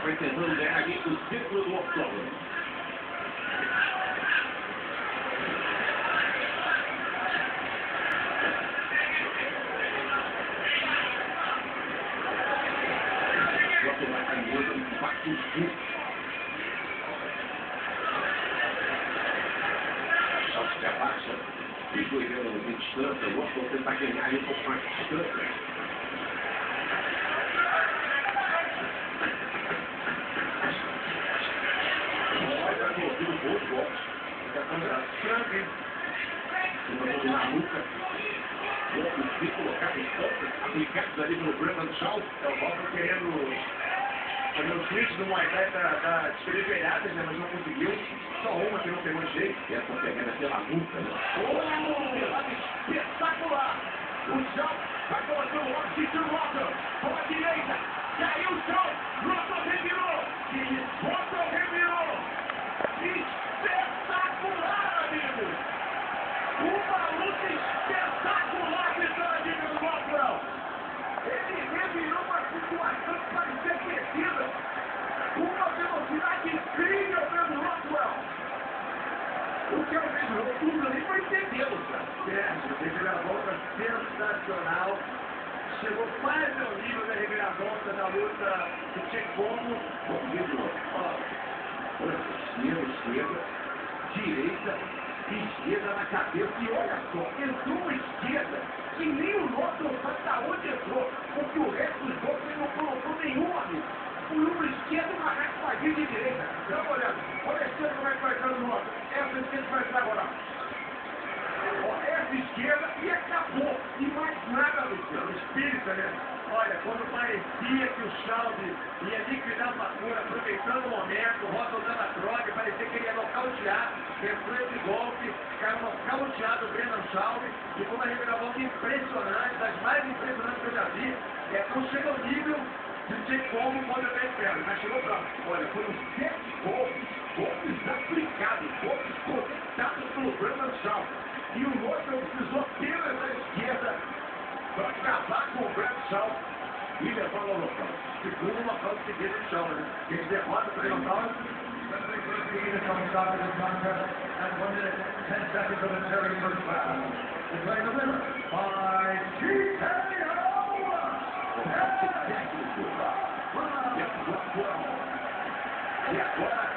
Vai tentando ganhar ali o círculo do octógono. Vai caminhando, impacto junto. Só se abaixa. Os dois dedos em distância. O outro tentar ganhar aí um pouco mais de distância. Olha, vai colocando bons golpes. Já estão já sangue. Uma na nuca. Golpes bem colocados, golpes aplicados ali pelo Brendan Shaw. É o Walter querendo fazer o switch do Muay Thai da desperiferiadas, né? Mas não conseguiu. Só uma que não pegou jeito. E essa pegada pela nuca, né? Oh, espetacular! O Shaw vai colocando o óculos de Walter com a direita. Caiu o Shaw. Walter revirou. E Walter revirou. Espetacular, amigos! Uma luta espetacular de Vladimir Rothwell. Ele revirou uma situação que parecia perdida. Uma velocidade incrível pelo Rothwell. O que eu vejo no tudo ali foi entendê-lo, cara. É, reviravolta sensacional. Chegou quase ao nível da reviravolta da luta do Tchecomo. Esquerda, direita, esquerda na cabeça. E olha só, entrou uma esquerda que nem o Rothwell sabe da onde entrou, porque o resto dos golpes ele não colocou nenhuma, amigo. Foi uma esquerda e uma raspadinha de direita. Dá uma olhada. Olha a esquerda como é que vai entrar no Rothwell. Essa esquerda vai entrar agora. Ó, essa esquerda e acabou. E mais nada, Luciano. Espírita, né? Olha, quando parecia que o Schaub ia liquidar a Bakura, aproveitando o momento, o Rothwell dando a troca, parecia que ele ia nocautear, entrou esse golpe, caiu nocauteado o Brendan Schaub, e foi uma reviravolta impressionante, das mais impressionantes que eu já vi. Não chega ao nível de um Tchecomo quando eu vejo perto, mas chegou pra... Olha, foram 7 golpes aplicados, golpes conectados pelo Brendan Schaub. E o Rothwell precisou apenas da esquerda para acabar com o Brendan Schaub e levá-lo ao local. Segundo local seguinte do Schaub, né? Quem derrota para o local, and 1 minute, 10 seconds of the very first round. Declaring the winner by TKO! E agora